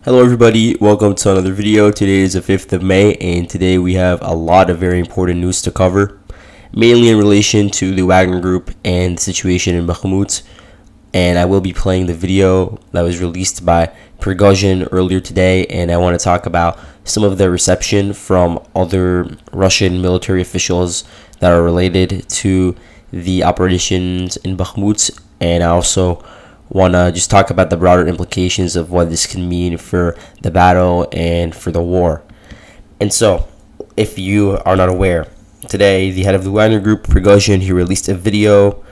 Hello everybody, welcome to another video. Today is the 5th of May and today we have a lot of very important news to cover, mainly in relation to the Wagner group and the situation in Bakhmut. And I will be playing the video that was released by Prigozhin earlier today, and I want to talk about some of the reception from other Russian military officials that are related to the operations in Bakhmut, and I also want to just talk about the broader implications of what this can mean for the battle and for the war. And so, if you are not aware, today the head of the Wagner group, Prigozhin, he released a video,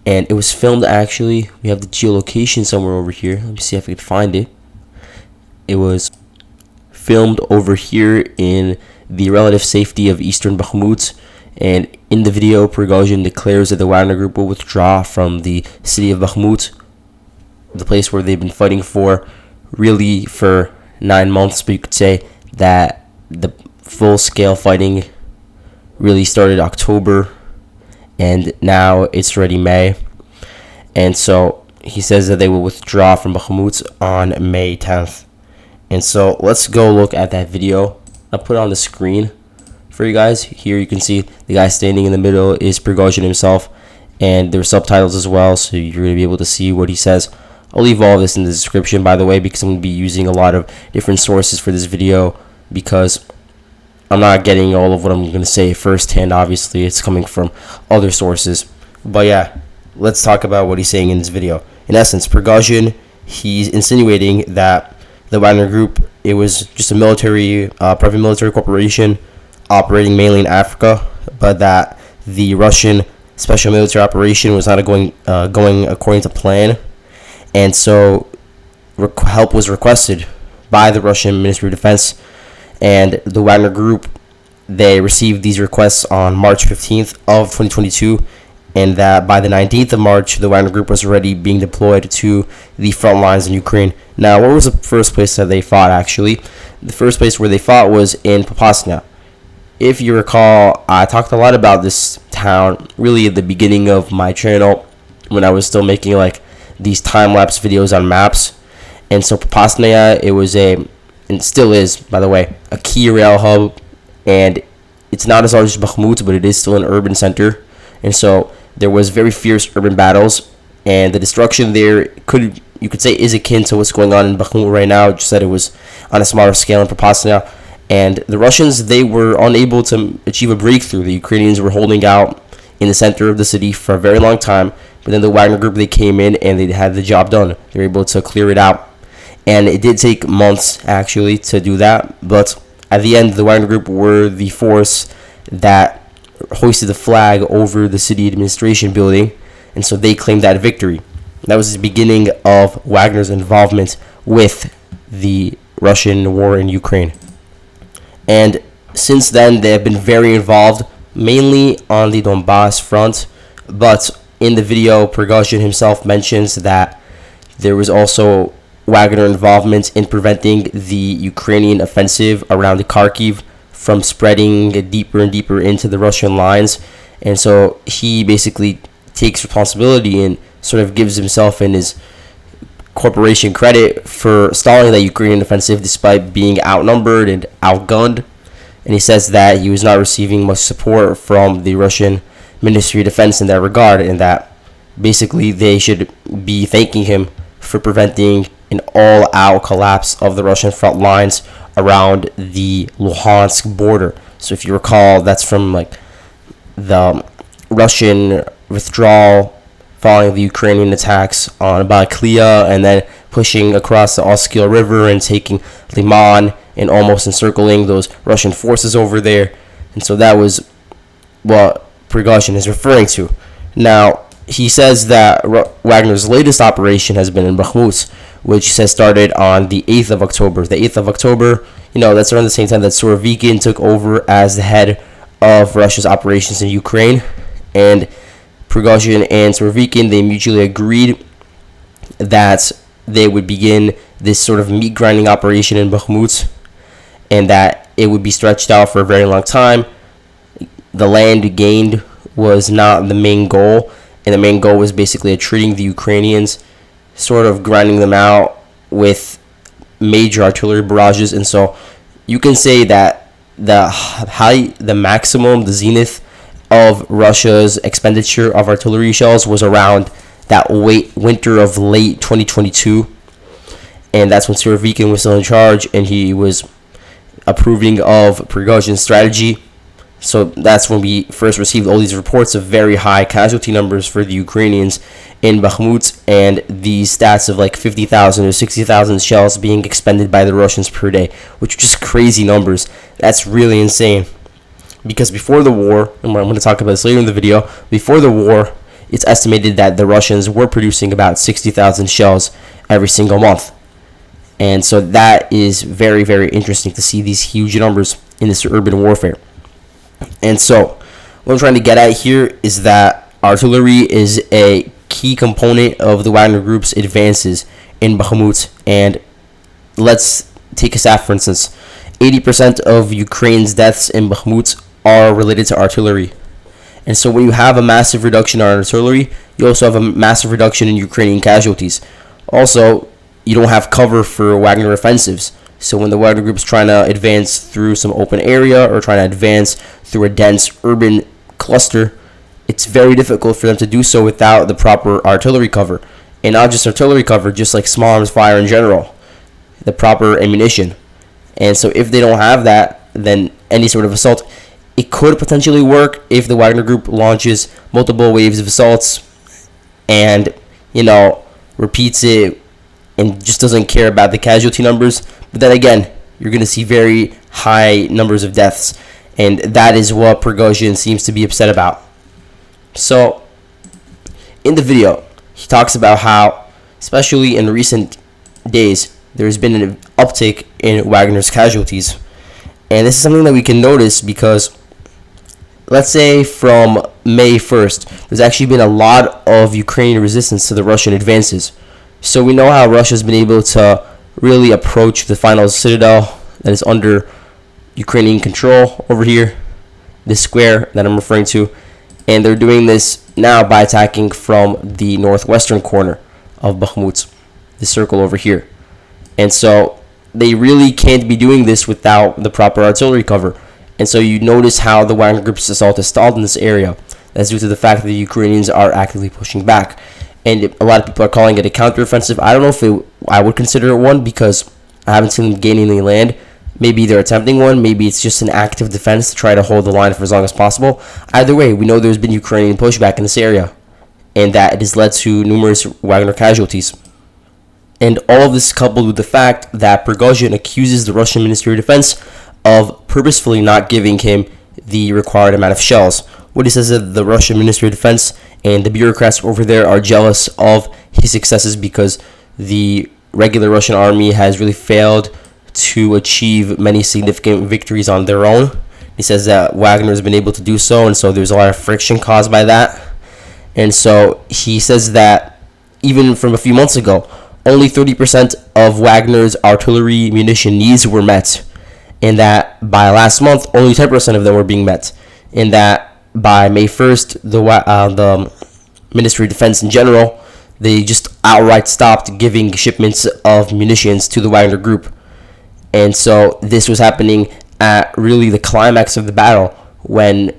and it was filmed actually. We have the geolocation somewhere over here. Let me see if I can find it. It was filmed over here in the relative safety of eastern Bakhmut. And in the video, Prigozhin declares that the Wagner group will withdraw from the city of Bakhmut, the place where they've been fighting for really for 9 months, but you could say that the full-scale fighting really started October and now it's already May. And so he says that they will withdraw from Bakhmut on May 10th. And so let's go look at that video. I'll put it on the screen for you guys. Here you can see the guy standing in the middle is Prigozhin himself, and there are subtitles as well, so you're going to be able to see what he says. I'll leave all of this in the description, by the way, because I'm going to be using a lot of different sources for this video, because I'm not getting all of what I'm going to say firsthand. Obviously, it's coming from other sources. But yeah, let's talk about what he's saying in this video. In essence, Prigozhin, he's insinuating that the Wagner group, it was just a private military corporation operating mainly in Africa, but that the Russian special military operation was not going according to plan. And so help was requested by the Russian Ministry of Defense, and the Wagner group, they received these requests on March 15th of 2022, and that by the 19th of March, the Wagner group was already being deployed to the front lines in Ukraine. Now, what was the first place that they fought, actually? The first place where they fought was in Popasna. If you recall, I talked a lot about this town really at the beginning of my channel when I was still making these time-lapse videos on maps. And so Popasna, it was and still is, by the way, a key rail hub, and it's not as large as Bakhmut, but it is still an urban center. And so there was very fierce urban battles, and the destruction there you could say is akin to what's going on in Bakhmut right now, just that it was on a smaller scale in Popasna. And the Russians, they were unable to achieve a breakthrough. The Ukrainians were holding out in the center of the city for a very long time, but then the Wagner group, they came in and they had the job done. They were able to clear it out, and it did take months actually to do that, but at the end, the Wagner group were the force that hoisted the flag over the city administration building, and so they claimed that victory. That was the beginning of Wagner's involvement with the Russian war in Ukraine. And since then, they have been very involved, mainly on the Donbass front, but in the video, Prigozhin himself mentions that there was also Wagner involvement in preventing the Ukrainian offensive around the Kharkiv from spreading deeper and deeper into the Russian lines. And so he basically takes responsibility and sort of gives himself and his corporation credit for stalling that Ukrainian offensive despite being outnumbered and outgunned. And he says that he was not receiving much support from the Russian Ministry of Defense in that regard, and that basically they should be thanking him for preventing an all-out collapse of the Russian front lines around the Luhansk border. So if you recall, that's from the Russian withdrawal following the Ukrainian attacks on Bakhmut, and then pushing across the Oskil River and taking Liman and almost encircling those Russian forces over there. And so that was what Prigozhin is referring to. Now, he says that Wagner's latest operation has been in Bakhmut, which he says started on the 8th of October. The 8th of October, that's around the same time that Surovikin took over as the head of Russia's operations in Ukraine. And Prigozhin and Surovikin, they mutually agreed that they would begin this sort of meat grinding operation in Bakhmut, and that it would be stretched out for a very long time. The land gained was not the main goal, and the main goal was basically treating the Ukrainians, sort of grinding them out with major artillery barrages. And so you can say that the maximum, the zenith of Russia's expenditure of artillery shells was around that winter of late 2022, and that's when Surovikin was still in charge, and he was approving of Prigozhin's strategy. So that's when we first received all these reports of very high casualty numbers for the Ukrainians in Bakhmut, and these stats of like 50,000 or 60,000 shells being expended by the Russians per day, which are just crazy numbers. That's really insane. Because before the war, and I'm going to talk about this later in the video, before the war, it's estimated that the Russians were producing about 60,000 shells every single month. And so that is very, very interesting to see these huge numbers in this urban warfare. And so what I'm trying to get at here is that artillery is a key component of the Wagner Group's advances in Bakhmut. And let's take a stat, for instance. 80% of Ukraine's deaths in Bakhmut are related to artillery. And so when you have a massive reduction in artillery, you also have a massive reduction in Ukrainian casualties. Also, you don't have cover for Wagner offensives. So when the Wagner Group is trying to advance through some open area or trying to advance through a dense urban cluster, it's very difficult for them to do so without the proper artillery cover. And not just artillery cover, just like small arms fire in general, the proper ammunition. And so if they don't have that, then any sort of assault, it could potentially work if the Wagner Group launches multiple waves of assaults and, repeats it and just doesn't care about the casualty numbers. But then again, you're going to see very high numbers of deaths, and that is what Prigozhin seems to be upset about. So in the video, he talks about how, especially in recent days, there's been an uptick in Wagner's casualties. And this is something that we can notice because, let's say from May 1st, there's actually been a lot of Ukrainian resistance to the Russian advances. So we know how Russia's been able to really approach the final citadel that is under Ukrainian control over here, this square that I'm referring to. And they're doing this now by attacking from the northwestern corner of Bakhmut, this circle over here. And so they really can't be doing this without the proper artillery cover. And so you notice how the Wagner Group's assault is stalled in this area. That's due to the fact that the Ukrainians are actively pushing back. And a lot of people are calling it a counteroffensive. I don't know if I would consider it one, because I haven't seen them gaining any land. Maybe they're attempting one. Maybe it's just an active defense to try to hold the line for as long as possible. Either way, we know there's been Ukrainian pushback in this area, and that it has led to numerous Wagner casualties. And all of this coupled with the fact that Prigozhin accuses the Russian Ministry of Defense of purposefully not giving him the required amount of shells. What he says is that the Russian Ministry of Defense and the bureaucrats over there are jealous of his successes because the regular Russian army has really failed to achieve many significant victories on their own. He says that Wagner has been able to do so, and so there's a lot of friction caused by that. And so he says that even from a few months ago, only 30% of Wagner's artillery munition needs were met, and that by last month, only 10% of them were being met, and that by May 1st, the Ministry of Defense in general, they just outright stopped giving shipments of munitions to the Wagner Group. And so this was happening at really the climax of the battle, when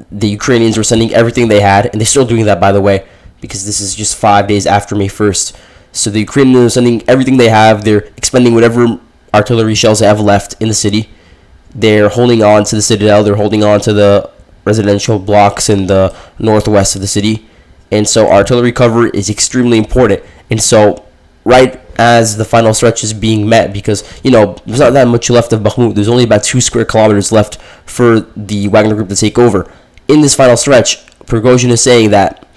the Ukrainians were sending everything they had, and they're still doing that, by the way, because this is just 5 days after May 1st. So the Ukrainians are sending everything they have. They're expending whatever artillery shells they have left in the city. They're holding on to the citadel. They're holding on to the residential blocks in the northwest of the city. And so artillery cover is extremely important. And so right as the final stretch is being met, because, there's not that much left of Bakhmut. There's only about 2 square kilometers left for the Wagner Group to take over. In this final stretch, Prigozhin is saying that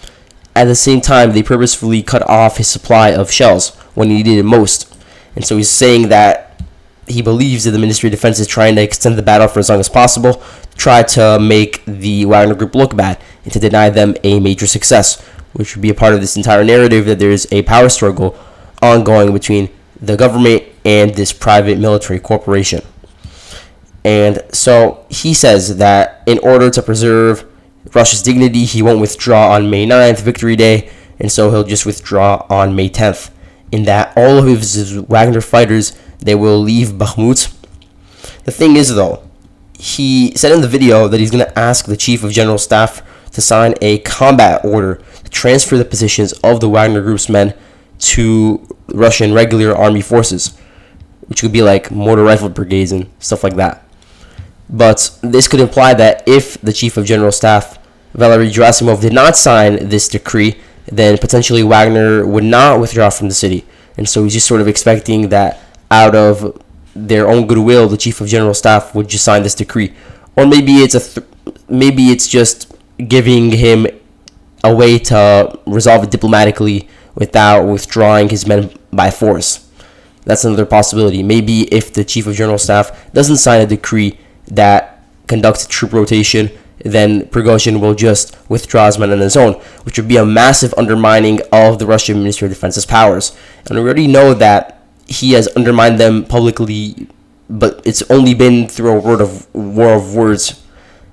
at the same time, they purposefully cut off his supply of shells when he needed it most. And so he's saying that he believes that the Ministry of Defense is trying to extend the battle for as long as possible, try to make the Wagner Group look bad, and to deny them a major success, which would be a part of this entire narrative that there's a power struggle ongoing between the government and this private military corporation. And so he says that in order to preserve Russia's dignity, he won't withdraw on May 9th, Victory Day, and so he'll just withdraw on May 10th. In that all of his Wagner fighters they will leave Bakhmut. The thing is, though, he said in the video that he's going to ask the Chief of General Staff to sign a combat order to transfer the positions of the Wagner Group's men to Russian regular army forces, which could be like mortar rifle brigades and stuff like that. But this could imply that if the Chief of General Staff, Valery Gerasimov, did not sign this decree, then potentially Wagner would not withdraw from the city. And so he's just sort of expecting that out of their own goodwill, the Chief of General Staff would just sign this decree. Or maybe it's just giving him a way to resolve it diplomatically without withdrawing his men by force. That's another possibility. Maybe if the Chief of General Staff doesn't sign a decree that conducts a troop rotation, then Prigozhin will just withdraw his men on his own, which would be a massive undermining of the Russian Ministry of Defense's powers. And we already know that he has undermined them publicly, but it's only been through a war of words.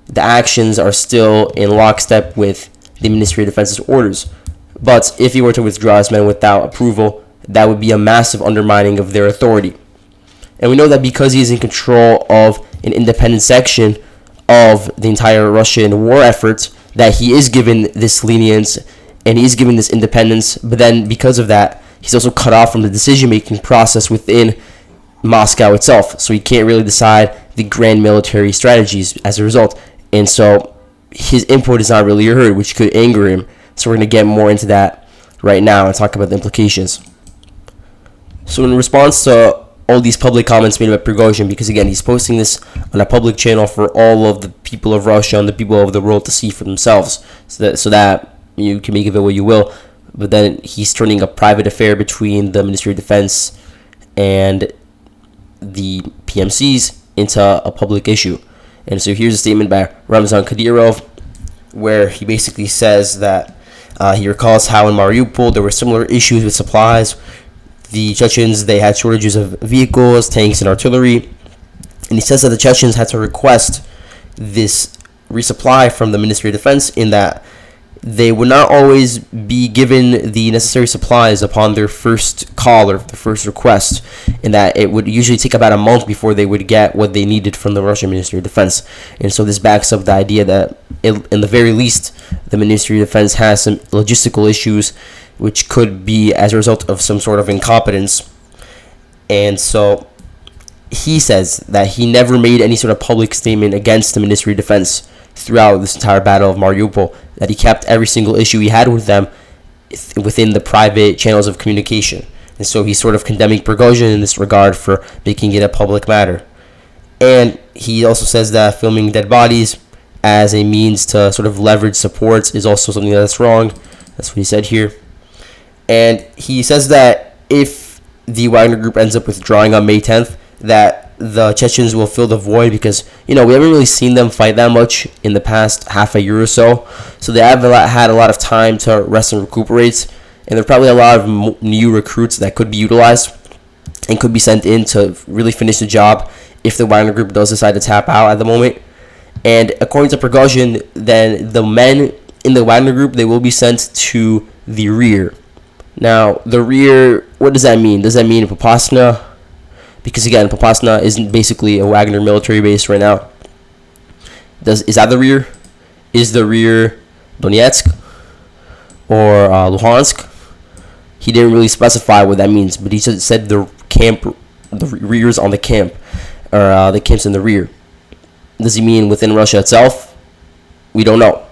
The actions are still in lockstep with the Ministry of Defense's orders. But if he were to withdraw his men without approval, that would be a massive undermining of their authority. And we know that because he is in control of an independent section of the entire Russian war effort, that he is given this lenience and he is given this independence. But then because of that, he's also cut off from the decision-making process within Moscow itself. So he can't really decide the grand military strategies as a result. And so his input is not really heard, which could anger him. So we're going to get more into that right now and talk about the implications. So in response to all these public comments made about Prigozhin, because again, he's posting this on a public channel for all of the people of Russia and the people of the world to see for themselves, so that you can make of it what you will. But then he's turning a private affair between the Ministry of Defense and the PMCs into a public issue. And so here's a statement by Ramzan Kadyrov, where he basically says that he recalls how in Mariupol there were similar issues with supplies. The Chechens, they had shortages of vehicles, tanks, and artillery. And he says that the Chechens had to request this resupply from the Ministry of Defense, in that they would not always be given the necessary supplies upon their first call or the first request, and that it would usually take about a month before they would get what they needed from the Russian Ministry of Defense. And so this backs up the idea that, in the very least, the Ministry of Defense has some logistical issues, which could be as a result of some sort of incompetence. And so he says that he never made any sort of public statement against the Ministry of Defense throughout this entire battle of Mariupol, that he kept every single issue he had with them within the private channels of communication. And so he's sort of condemning Prigozhin in this regard for making it a public matter. And he also says that filming dead bodies as a means to sort of leverage support is also something that's wrong. That's what he said here. And he says that if the Wagner Group ends up withdrawing on May 10th, that the Chechens will fill the void, because, we haven't really seen them fight that much in the past half a year or so. So they have had a lot of time to rest and recuperate. And there are probably a lot of new recruits that could be utilized and could be sent in to really finish the job if the Wagner Group does decide to tap out at the moment. And according to Prigozhin, then the men in the Wagner Group, they will be sent to the rear. Now, the rear, what does that mean? Does that mean Popasna? Because again, Popasna isn't basically a Wagner military base right now. Is that the rear? Is the rear Donetsk or Luhansk? He didn't really specify what that means, but he said the camp, the rear's on the camp, or the camp's in the rear. Does he mean within Russia itself? We don't know.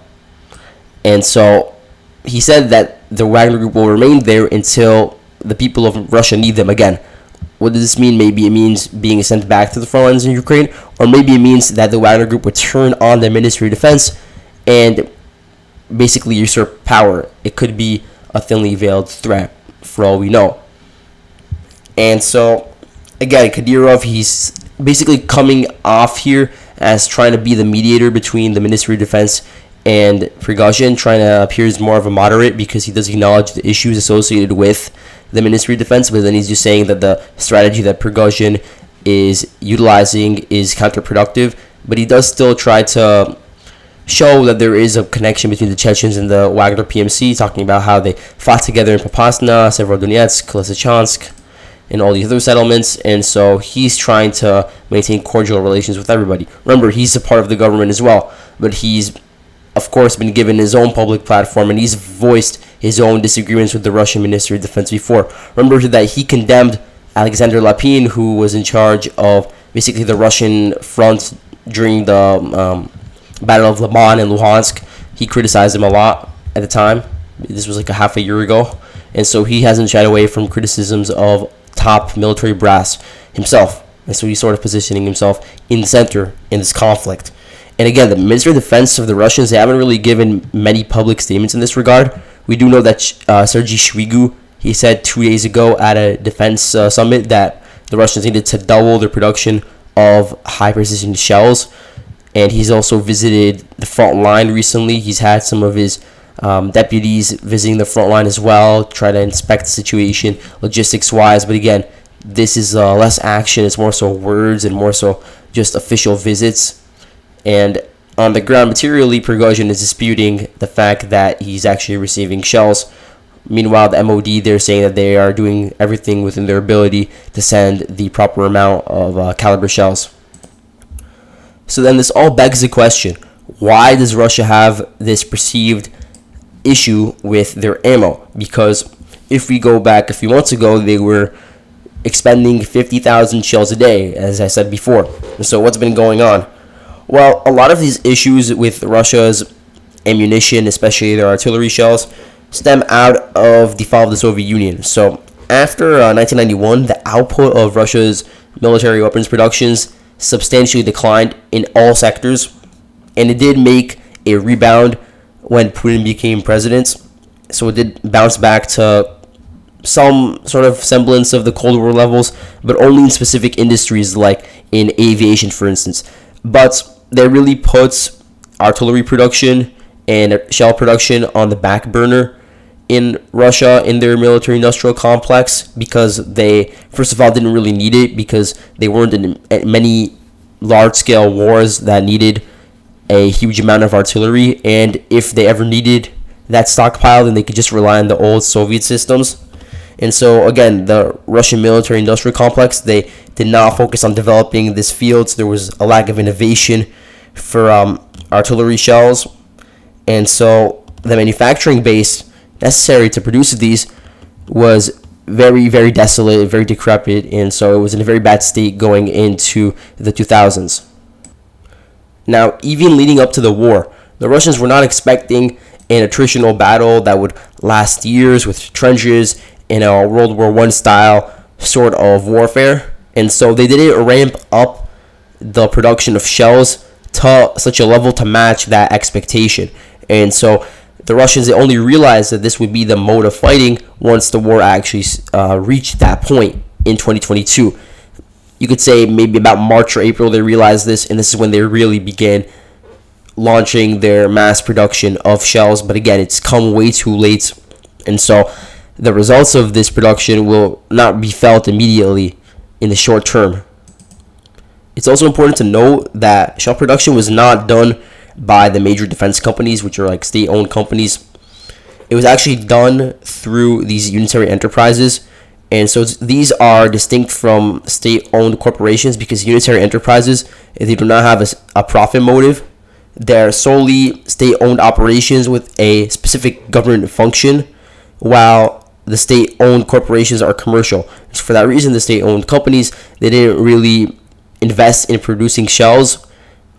And so he said that the Wagner Group will remain there until the people of Russia need them again. What does this mean? Maybe it means being sent back to the front lines in Ukraine, or maybe it means that the Wagner Group would turn on the Ministry of Defense and basically usurp power. It could be a thinly veiled threat, for all we know. And so, again, Kadyrov, he's basically coming off here as trying to be the mediator between the Ministry of Defense and Prigozhin, trying to appear as more of a moderate, because he does acknowledge the issues associated with the Ministry of Defense, but then he's just saying that the strategy that Prigozhin is utilizing is counterproductive. But he does still try to show that there is a connection between the Chechens and the Wagner PMC, talking about how they fought together in Popasna, Severodonetsk, Lysychansk, and all these other settlements, and so he's trying to maintain cordial relations with everybody. Remember, he's a part of the government as well, but he's of course been given his own public platform, and he's voiced his own disagreements with the Russian Ministry of Defense before. Remember that he condemned Alexander Lapin, who was in charge of basically the Russian front during the Battle of Liman and Luhansk. He criticized him a lot at the time. This was like a half a year ago, and so he hasn't shied away from criticisms of top military brass himself, and so he's sort of positioning himself in the center in this conflict. And again, the Ministry of Defense of the Russians, they haven't really given many public statements in this regard. We do know that Sergei Shoigu, he said 2 days ago at a defense summit that the Russians needed to double their production of high-precision shells. And he's also visited the front line recently. He's had some of his deputies visiting the front line as well, try to inspect the situation logistics-wise. But again, this is less action. It's more so words and more so just official visits. And on the ground, materially, Prigozhin is disputing the fact that he's actually receiving shells. Meanwhile, the MOD, they're saying that they are doing everything within their ability to send the proper amount of caliber shells. So then this all begs the question, why does Russia have this perceived issue with their ammo? Because if we go back a few months ago, they were expending 50,000 shells a day, as I said before. And so what's been going on? Well, a lot of these issues with Russia's ammunition, especially their artillery shells, stem out of the fall of the Soviet Union. So after 1991, the output of Russia's military weapons productions substantially declined in all sectors, and it did make a rebound when Putin became president. So it did bounce back to some sort of semblance of the Cold War levels, but only in specific industries like in aviation, for instance. But that really puts artillery production and shell production on the back burner in Russia in their military industrial complex, because they, first of all, didn't really need it because they weren't in many large-scale wars that needed a huge amount of artillery, and if they ever needed that stockpile, then they could just rely on the old Soviet systems. And so again, the Russian military industrial complex, they did not focus on developing this field, so there was a lack of innovation for artillery shells, and so the manufacturing base necessary to produce these was very, very desolate, very decrepit, and so it was in a very bad state going into the 2000s. Now, even leading up to the war, the Russians were not expecting an attritional battle that would last years with trenches in a World War I style sort of warfare, and so they didn't ramp up the production of shells to such a level to match that expectation. And so the Russians, they only realized that this would be the mode of fighting once the war actually reached that point in 2022. You could say maybe about March or April they realized this, and this is when they really began launching their mass production of shells. But again, it's come way too late, and so the results of this production will not be felt immediately in the short term. It's also important to note that shell production was not done by the major defense companies, which are like state-owned companies. It was actually done through these unitary enterprises, and so these are distinct from state-owned corporations because unitary enterprises, they do not have a profit motive. They're solely state-owned operations with a specific government function, while the state-owned corporations are commercial. So for that reason, the state-owned companies, they didn't really invest in producing shells,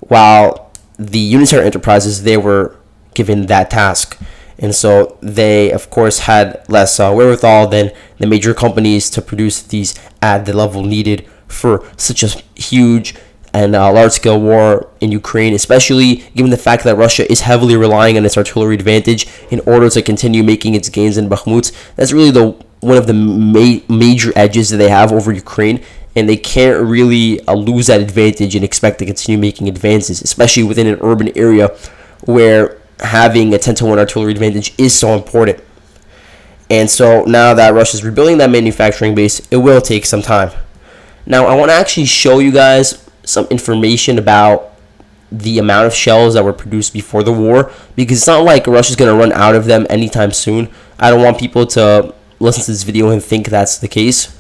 while the unitary enterprises, they were given that task. And so they, of course, had less wherewithal than the major companies to produce these at the level needed for such a huge and large-scale war in Ukraine, especially given the fact that Russia is heavily relying on its artillery advantage in order to continue making its gains in Bakhmut. That's really one of the major edges that they have over Ukraine, and they can't really lose that advantage and expect to continue making advances, especially within an urban area where having a 10-to-1 artillery advantage is so important. And so now that Russia's rebuilding that manufacturing base, it will take some time. Now, I want to actually show you guys some information about the amount of shells that were produced before the war, because it's not like Russia's going to run out of them anytime soon. I don't want people to listen to this video and think that's the case.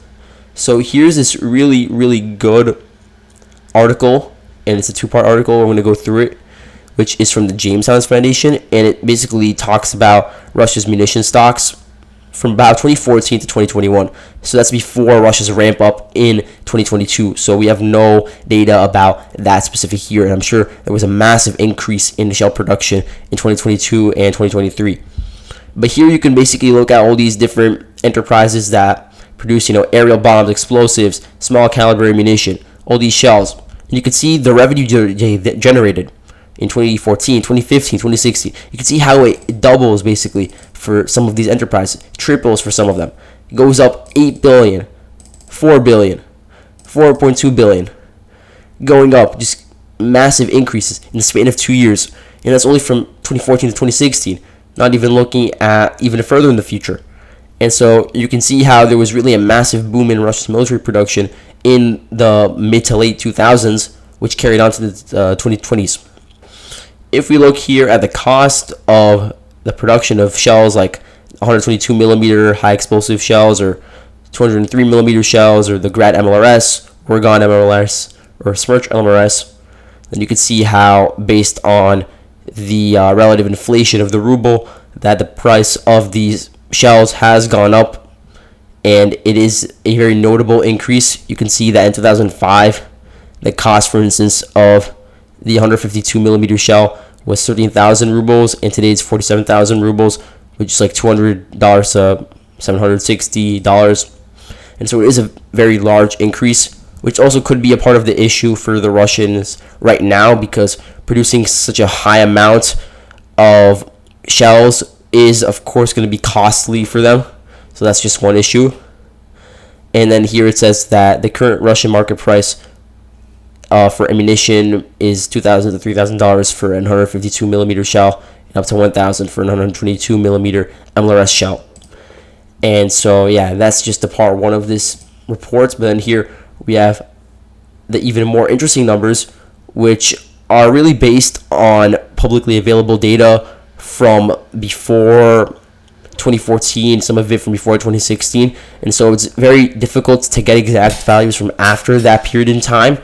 So here's this really, really good article, and it's a two-part article. I'm going to go through it, which is from the James Towns Foundation, and it basically talks about Russia's munition stocks from about 2014 to 2021. So that's before Russia's ramp up in 2022. So we have no data about that specific year, and I'm sure there was a massive increase in shell production in 2022 and 2023. But here you can basically look at all these different enterprises that produce, aerial bombs, explosives, small caliber ammunition, all these shells. And you can see the revenue generated in 2014, 2015, 2016. You can see how it doubles basically for some of these enterprises, triples for some of them. It goes up 8 billion, 4 billion, 4.2 billion, going up, just massive increases in the span of 2 years. And that's only from 2014 to 2016, not even looking at even further in the future. And so you can see how there was really a massive boom in Russia's military production in the mid to late 2000s, which carried on to the 2020s. If we look here at the cost of the production of shells like 122 millimeter high explosive shells, or 203 millimeter shells, or the Grad MLRS, Oregon MLRS, or Smerch MLRS, then you can see how, based on the relative inflation of the ruble, that the price of these shells has gone up, and it is a very notable increase. You can see that in 2005, the cost, for instance, of the 152 millimeter shell was 13,000 rubles, and today it's 47,000 rubles, which is like $200 to $760. And so it is a very large increase, which also could be a part of the issue for the Russians right now, because producing such a high amount of shells is, of course, going to be costly for them. So that's just one issue. And then here it says that the current Russian market price for ammunition is $2,000 to $3,000 for an 152 millimeter shell, and up to $1,000 for an 122 millimeter MLRS shell. And so, yeah, that's just the part one of this report. But then here we have the even more interesting numbers, which are really based on publicly available data from before 2014, some of it from before 2016. And so it's very difficult to get exact values from after that period in time.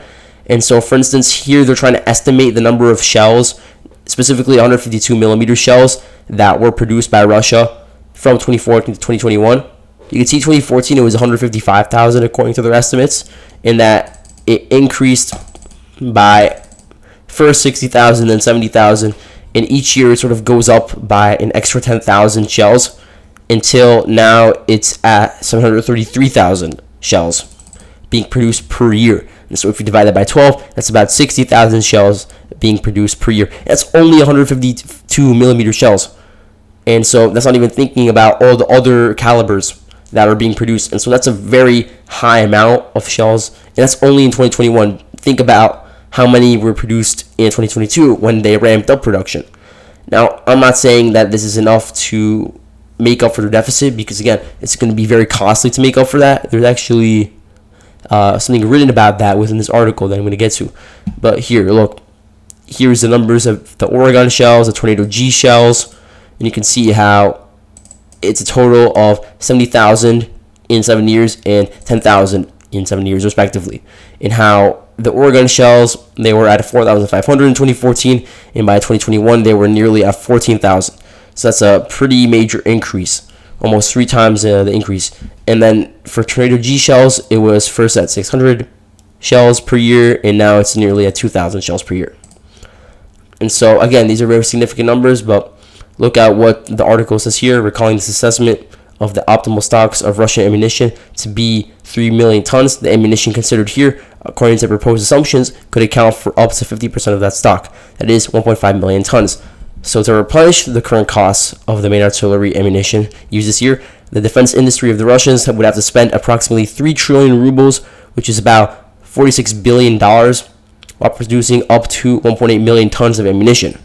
And so, for instance, here they're trying to estimate the number of shells, specifically 152 millimeter shells, that were produced by Russia from 2014 to 2021. You can see 2014 it was 155,000 according to their estimates, and that it increased by first 60,000, then 70,000, and each year it sort of goes up by an extra 10,000 shells until now it's at 733,000 shells being produced per year. And so if you divide that by 12, that's about 60,000 shells being produced per year. That's only 152 millimeter shells. And so that's not even thinking about all the other calibers that are being produced. And so that's a very high amount of shells. And that's only in 2021. Think about how many were produced in 2022 when they ramped up production. Now, I'm not saying that this is enough to make up for the deficit, because, again, it's going to be very costly to make up for that. There's actually something written about that within this article that I'm going to get to. But here, look, here's the numbers of the Oregon shells, the Tornado G shells, and you can see how it's a total of 70,000 in 7 years and 10,000 in 7 years, respectively. And how the Oregon shells, they were at 4,500 in 2014, and by 2021 they were nearly at 14,000. So that's a pretty major increase, almost 3 times the increase. And then for Tornado G shells, it was first at 600 shells per year, and now it's nearly at 2,000 shells per year. And so, again, these are very significant numbers, but look at what the article says here, recalling this assessment of the optimal stocks of Russian ammunition to be 3 million tons. The ammunition considered here, according to proposed assumptions, could account for up to 50% of that stock. That is 1.5 million tons. So to replenish the current costs of the main artillery ammunition used this year, the defense industry of the Russians would have to spend approximately 3 trillion rubles, which is about $46 billion, while producing up to 1.8 million tons of ammunition.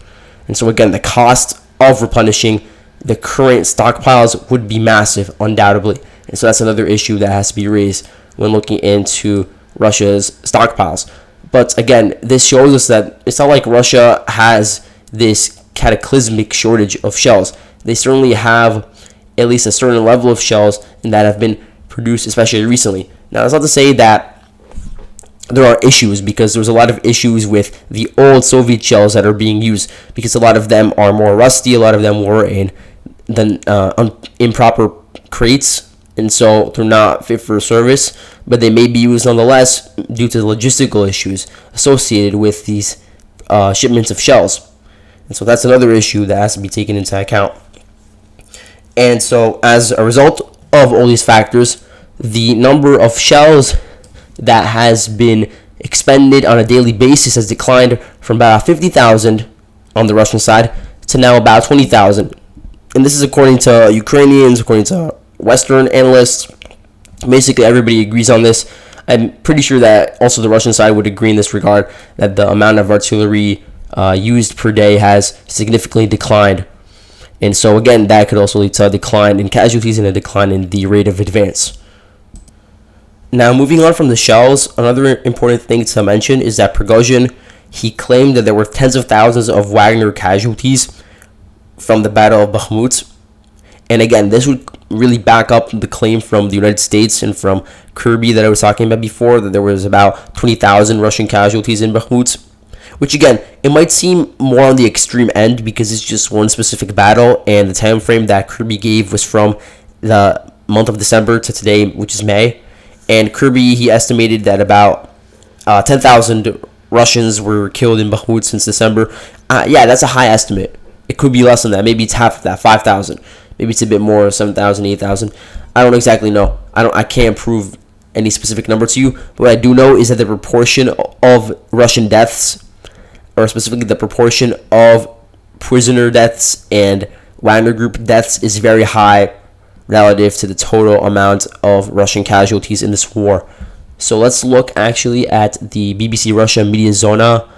And so again, the cost of replenishing the current stockpiles would be massive, undoubtedly. And so that's another issue that has to be raised when looking into Russia's stockpiles. But again, this shows us that it's not like Russia has this cataclysmic shortage of shells. They certainly have at least a certain level of shells that have been produced, especially recently. Now, that's not to say that there are issues, because there's a lot of issues with the old Soviet shells that are being used, because a lot of them are more rusty, a lot of them were in improper crates, and so they're not fit for service, but they may be used nonetheless due to the logistical issues associated with these shipments of shells. And so that's another issue that has to be taken into account. And so as a result of all these factors, the number of shells that has been expended on a daily basis has declined from about 50,000 on the Russian side to now about 20,000. And this is according to Ukrainians, according to Western analysts. Basically, everybody agrees on this. I'm pretty sure that also the Russian side would agree in this regard, that the amount of artillery used per day has significantly declined. And so, again, that could also lead to a decline in casualties and a decline in the rate of advance. Now, moving on from the shells, another important thing to mention is that Prigozhin, he claimed that there were tens of thousands of Wagner casualties from the Battle of Bakhmut. And again, this would really back up the claim from the United States and from Kirby that I was talking about before, that there was about 20,000 Russian casualties in Bakhmut. Which, again, it might seem more on the extreme end because it's just one specific battle, and the time frame that Kirby gave was from the month of December to today, which is May. And Kirby, he estimated that about 10,000 Russians were killed in Bakhmut since December. Yeah, that's a high estimate. It could be less than that. Maybe it's half of that, 5,000. Maybe it's a bit more, 7,000, 8,000. I don't exactly know. I can't prove any specific number to you. But what I do know is that the proportion of Russian deaths, or specifically the proportion of prisoner deaths and Wagner Group deaths, is very high relative to the total amount of Russian casualties in this war. So let's look actually at the BBC Russia Media Zona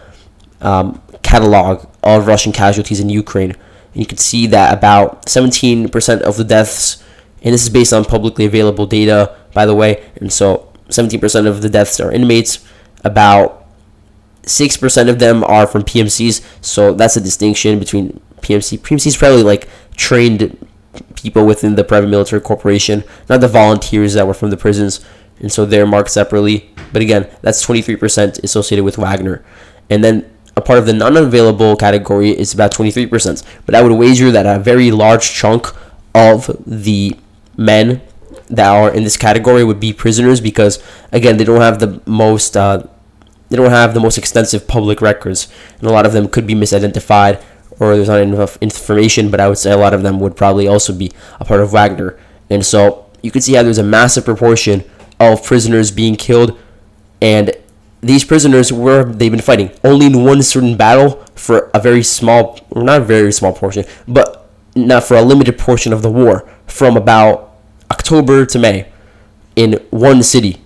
catalog of Russian casualties in Ukraine. And you can see that about 17% of the deaths, and this is based on publicly available data, by the way, and so 17% of the deaths are inmates. About 6% of them are from PMCs, so that's a distinction between PMC. PMC is probably like trained people within the private military corporation, not the volunteers that were from the prisons, and so they're marked separately. But again, that's 23% associated with Wagner. And then a part of the non-available category is about 23%. But I would wager that a very large chunk of the men that are in this category would be prisoners, because again, they don't have the most extensive public records, and a lot of them could be misidentified, or there's not enough information. But I would say a lot of them would probably also be a part of Wagner. And so you can see how there's a massive proportion of prisoners being killed, and these prisoners they've been fighting only in one certain battle for a very small, or not a very small portion, but not for a limited portion of the war, from about October to May, in one city.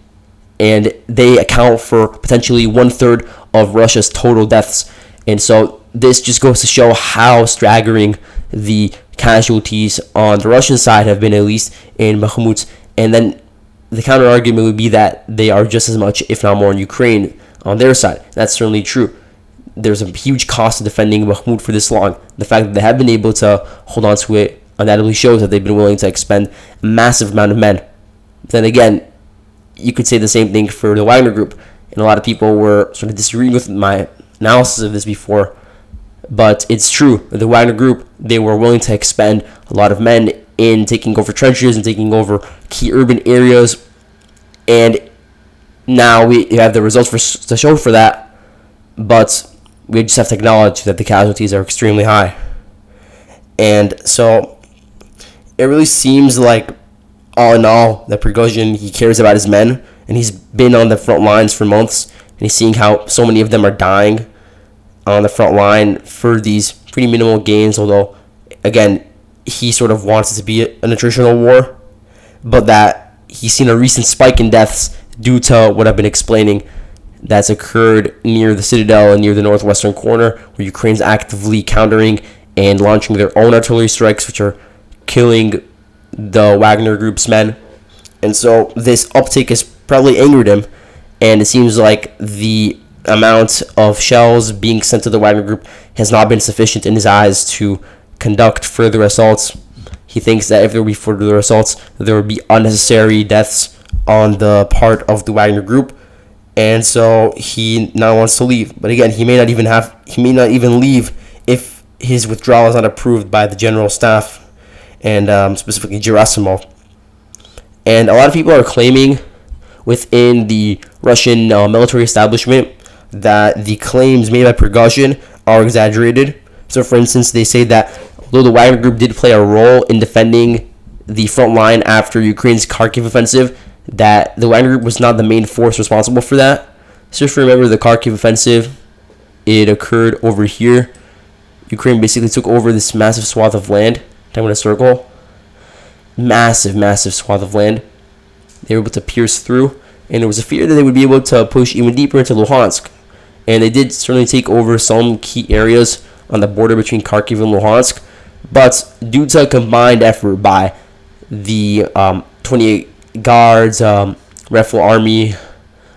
And they account for potentially 1/3 of Russia's total deaths. And so this just goes to show how staggering the casualties on the Russian side have been, at least in Bakhmut. And then the counter argument would be that they are just as much, if not more, in Ukraine on their side. That's certainly true. There's a huge cost to defending Bakhmut for this long. The fact that they have been able to hold on to it undoubtedly shows that they've been willing to expend a massive amount of men. Then again, you could say the same thing for the Wagner Group. And a lot of people were sort of disagreeing with my analysis of this before. But it's true. The Wagner Group, they were willing to expend a lot of men in taking over trenches and taking over key urban areas. And now we have the results to show for that. But we just have to acknowledge that the casualties are extremely high. And so it really seems like, all in all, that Prigozhin, he cares about his men. And he's been on the front lines for months. And he's seeing how so many of them are dying on the front line for these pretty minimal gains, although again, he sort of wants it to be an attritional war, but that he's seen a recent spike in deaths due to what I've been explaining that's occurred near the citadel and near the northwestern corner, where Ukraine's actively countering and launching their own artillery strikes, which are killing the Wagner Group's men. And so this uptick has probably angered him, and it seems like the amount of shells being sent to the Wagner Group has not been sufficient in his eyes to conduct further assaults. He thinks that if there will be further assaults, there will be unnecessary deaths on the part of the Wagner group, and so he now wants to leave. But again, he may not even leave if his withdrawal is not approved by the general staff, and specifically Gerasimov. And a lot of people are claiming within the Russian military establishment that the claims made by Prigozhin are exaggerated. So, for instance, they say that although the Wagner group did play a role in defending the front line after Ukraine's Kharkiv offensive, that the Wagner group was not the main force responsible for that. So if you remember the Kharkiv offensive, it occurred over here. Ukraine basically took over this massive swath of land. Time in a circle. Massive swath of land. They were able to pierce through, and there was a fear that they would be able to push even deeper into Luhansk. And they did certainly take over some key areas on the border between Kharkiv and Luhansk. But due to a combined effort by the 28 Guards, Rifle Army,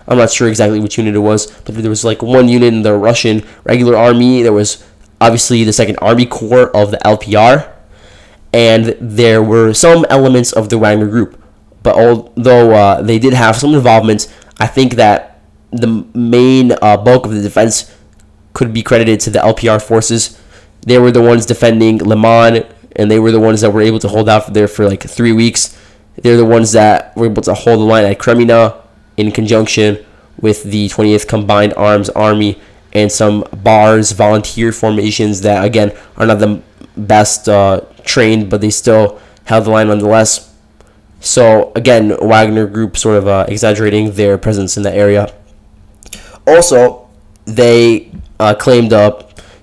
I'm not sure exactly which unit it was, but there was like one unit in the Russian regular army. There was obviously the 2nd Army Corps of the LPR, and there were some elements of the Wagner group. But although they did have some involvement, I think that the main bulk of the defense could be credited to the LPR forces. They were the ones defending Liman, and they were the ones that were able to hold out there for like 3 weeks. They're the ones that were able to hold the line at Kremina in conjunction with the 28th Combined Arms Army and some bars, volunteer formations that, again, are not the best trained, but they still held the line nonetheless. So, again, Wagner group sort of exaggerating their presence in the area. Also, they claimed,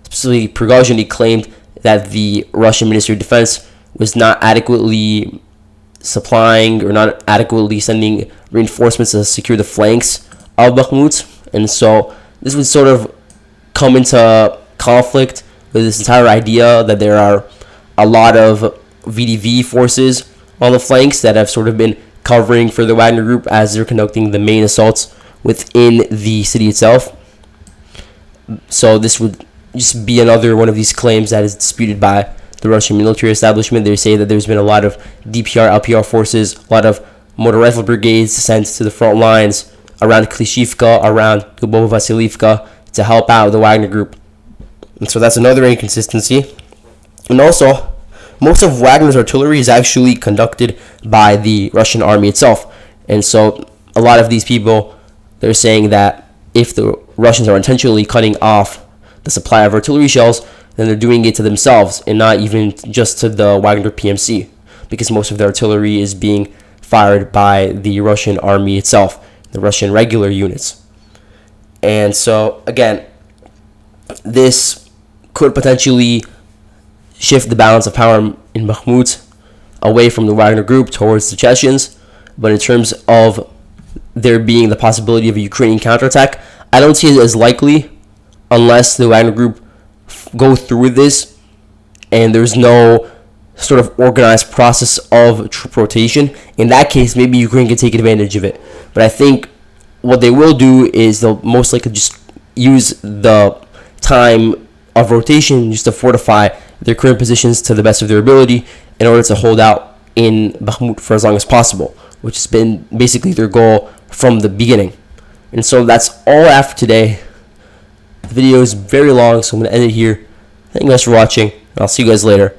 specifically Prigozhin, he claimed that the Russian Ministry of Defense was not adequately supplying or not adequately sending reinforcements to secure the flanks of Bakhmut. And so this would sort of come into conflict with this entire idea that there are a lot of VDV forces on the flanks that have sort of been covering for the Wagner group as they're conducting the main assaults within the city itself. So this would just be another one of these claims that is disputed by the Russian military establishment. They say that there's been a lot of DPR, LPR forces, a lot of motor rifle brigades sent to the front lines around Klishivka, around Dubovo Vasilivka to help out the Wagner group. And so that's another inconsistency. And also, most of Wagner's artillery is actually conducted by the Russian army itself. And so a lot of these people, they're saying that if the Russians are intentionally cutting off the supply of artillery shells, then they're doing it to themselves and not even just to the Wagner PMC, because most of the artillery is being fired by the Russian army itself, the Russian regular units. And so, again, this could potentially shift the balance of power in Bakhmut away from the Wagner group towards the Chechens. But in terms of there being the possibility of a Ukrainian counterattack, I don't see it as likely unless the Wagner group go through this and there's no sort of organized process of troop rotation. In that case, maybe Ukraine can take advantage of it. But I think what they will do is they'll most likely just use the time of rotation just to fortify their current positions to the best of their ability in order to hold out in Bakhmut for as long as possible, which has been basically their goal from the beginning. And so that's all I have for today. The video is very long, so I'm going to end it here. Thank you guys for watching, and I'll see you guys later.